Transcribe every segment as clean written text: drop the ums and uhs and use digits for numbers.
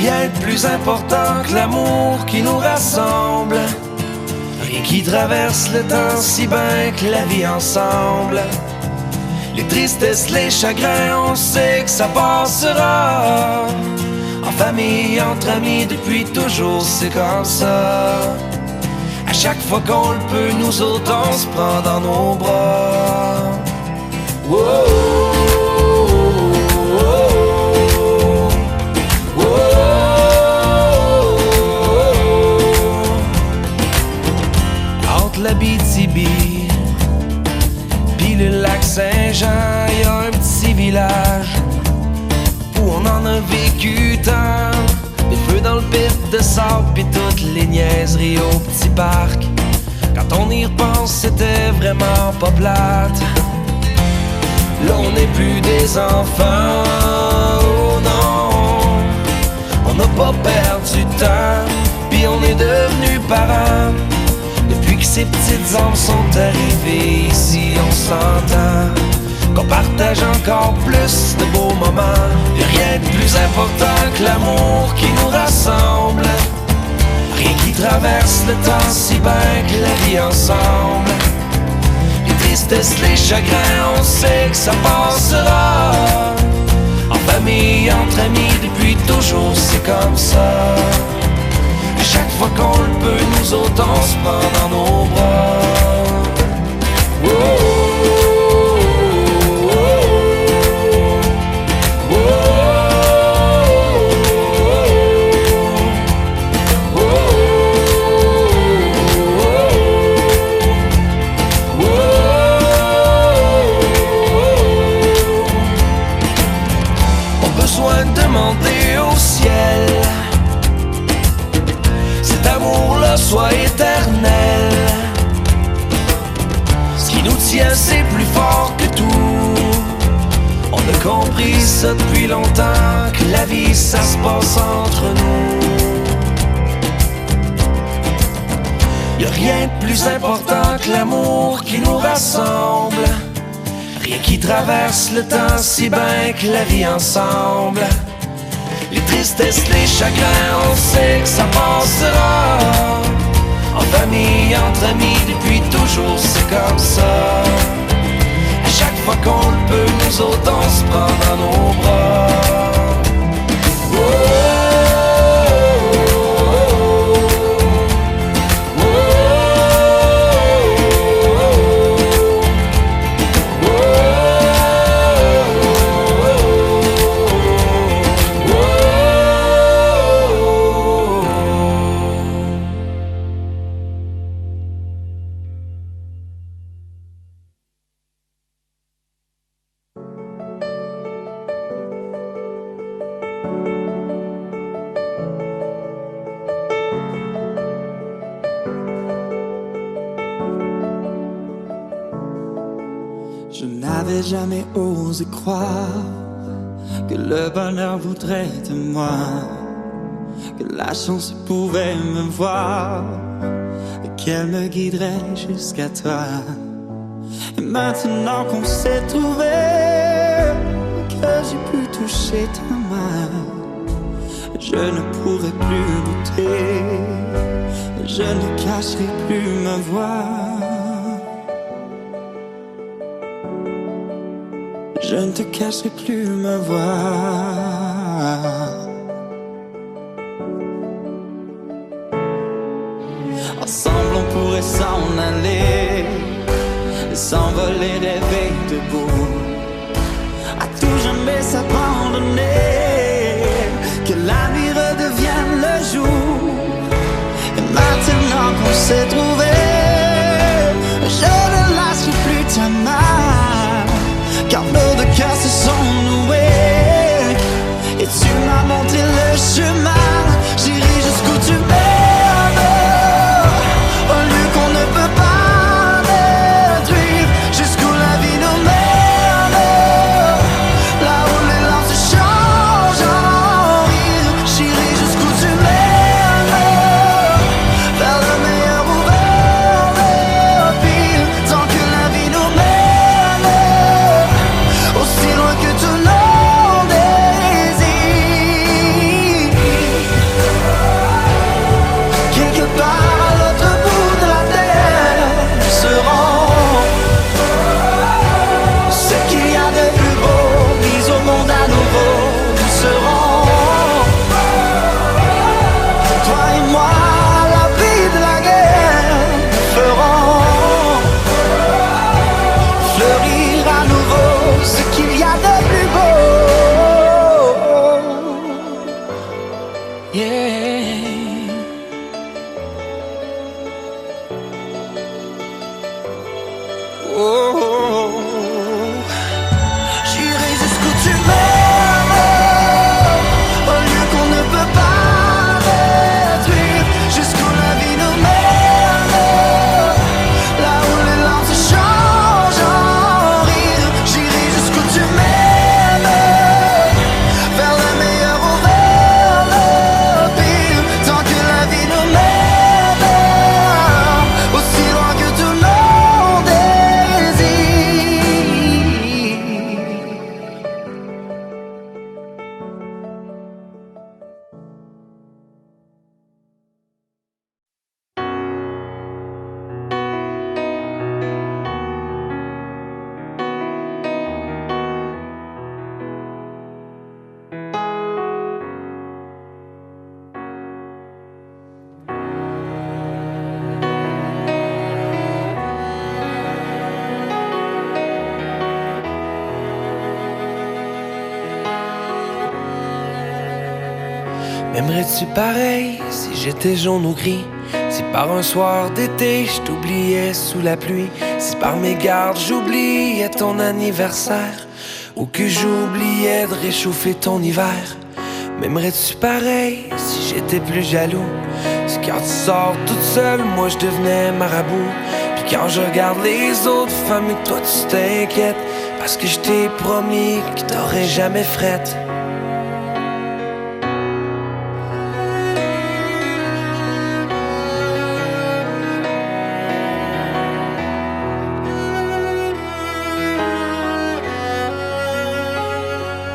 Rien de plus important que l'amour qui nous rassemble. Rien qui traverse le temps si bien que la vie ensemble. Les tristesses, les chagrins, on sait que ça passera. En famille, entre amis, depuis toujours, c'est comme ça. À chaque fois qu'on le peut, nous autres, on se prend dans nos bras. Wow. L'Abitibi puis le lac Saint-Jean, y a un petit village où on en a vécu tant. Des feux dans le pit de sable pis toutes les niaiseries au petit parc. Quand on y repense, c'était vraiment pas plate. Là on n'est plus des enfants, oh non. On n'a pas perdu de temps, pis on est devenus parents. Depuis que ces petites âmes sont arrivées ici, on s'entend qu'on partage encore plus de beaux moments. Y'a rien de plus important que l'amour qui nous rassemble. Rien qui traverse le temps si bien que la vie ensemble. Les tristesses, les chagrins, on sait que ça passera. En famille, entre amis, depuis toujours, c'est comme ça. Chaque fois qu'on le peut, nous autres, on se prend dans nos bras. Pas besoin de demander au ciel amour-là soit éternel. Ce qui nous tient, c'est plus fort que tout. On a compris ça depuis longtemps, que la vie, ça se passe entre nous. Y'a rien de plus important que l'amour qui nous rassemble. Rien qui traverse le temps si bien que la vie ensemble. Les tristesses, les chagrins, on sait que ça passera. En famille, entre amis, depuis toujours, c'est comme ça. À chaque fois qu'on le peut, nous autres, on se prend dans nos bras. Je n'avais jamais osé croire que le bonheur voudrait de moi, que la chance pouvait me voir et qu'elle me guiderait jusqu'à toi. Et maintenant qu'on s'est trouvé, que j'ai pu toucher ta main, je ne pourrai plus douter, je ne cacherai plus ma voix. Je ne te cacherai plus ma voix. Ensemble on pourrait s'en aller, s'envoler, rêver debout, à tout jamais s'abandonner, que la nuit redevienne le jour. Et maintenant qu'on s'est trouvé, je ne lâcherai plus ta main, car nos deux cœurs se sont noués. Et tu m'as montré le chemin, j'irai jusqu'où tu mènes, au lieu qu'on ne peut pas détruire, jusqu'où la vie nous mène, là où les larmes se changent en rire. J'irai jusqu'où tu mènes, vers le meilleur ouvert. Oh, j'irai jusqu'où tu m'aimes, au lieu qu'on ne peut pas réduire, jusqu'où la vie nous mène, là où les larmes se changent en rire. J'irai jusqu'où tu m'aimes, vers le meilleur ou vers le pire, tant que la vie nous mène, aussi loin que tout le monde désire. M'aimerais-tu pareil si j'étais jaune ou gris? Si par un soir d'été je t'oubliais sous la pluie? Si par mes gardes j'oubliais ton anniversaire? Ou que j'oubliais de réchauffer ton hiver? M'aimerais-tu pareil si j'étais plus jaloux? Si quand tu sors toute seule, moi je devenais marabout? Puis quand je regarde les autres femmes et toi tu t'inquiètes, parce que je t'ai promis que t'aurais jamais frette.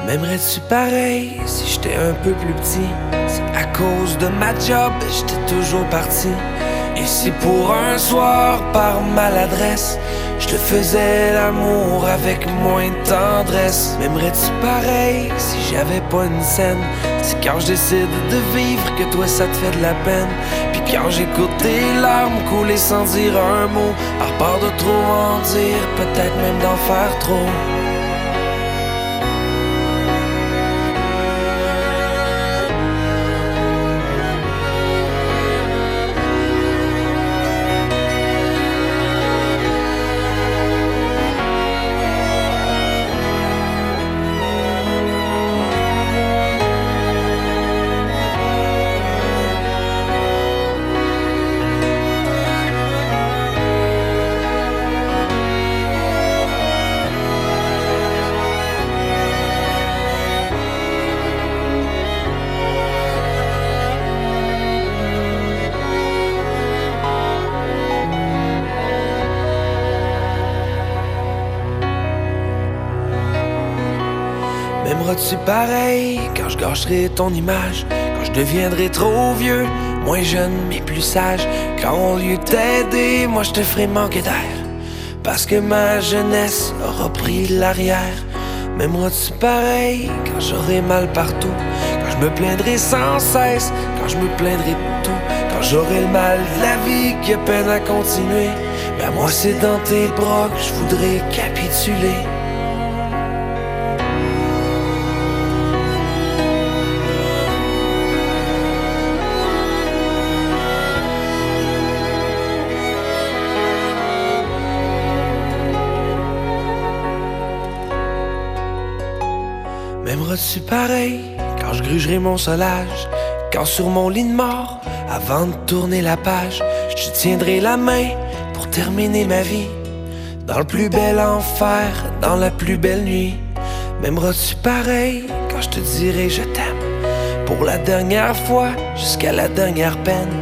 M'aimerais-tu pareil si j'étais un peu plus petit? Si à cause de ma job j'étais toujours parti? Et si pour un soir par maladresse je te faisais l'amour avec moins de tendresse? M'aimerais-tu pareil si j'avais pas une scène? Si quand je décide de vivre que toi ça te fait de la peine? Puis quand j'écoute tes larmes couler sans dire un mot, par peur de trop en dire, peut-être même d'en faire trop. M'aimeras-tu pareil quand je gâcherai ton image? Quand je deviendrai trop vieux, moins jeune mais plus sage? Quand au lieu de t'aider, moi je te ferai manquer d'air, parce que ma jeunesse aura pris de l'arrière? M'aimeras-tu pareil quand j'aurai mal partout? Quand je me plaindrai sans cesse, quand je me plaindrai de tout? Quand j'aurai le mal de la vie qui a peine à continuer, ben moi c'est dans tes bras que je voudrais capituler. M'aimeras-tu pareil quand je grugerai mon solage? Quand sur mon lit de mort, avant de tourner la page, je te tiendrai la main pour terminer ma vie dans le plus bel enfer, dans la plus belle nuit? M'aimeras-tu pareil quand je te dirai je t'aime pour la dernière fois, jusqu'à la dernière peine?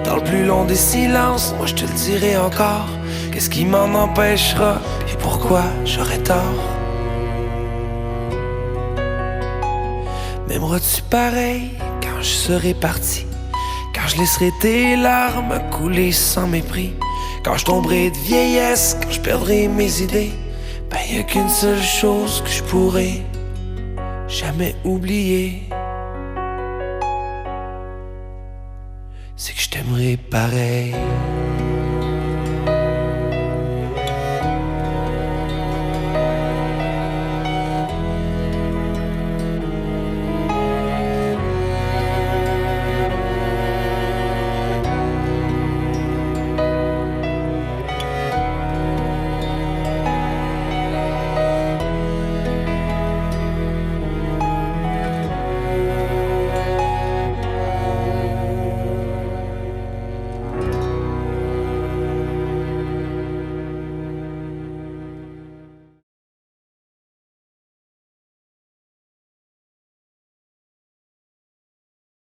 Dans le plus long des silences, moi je te le dirai encore. Qu'est-ce qui m'en empêchera et pourquoi j'aurais tort? M'aimeras-tu pareil quand je serai parti? Quand je laisserai tes larmes couler sans mépris? Quand je tomberai de vieillesse, quand je perdrai mes idées? Ben y'a qu'une seule chose que je pourrai jamais oublier, c'est que je t'aimerai pareil.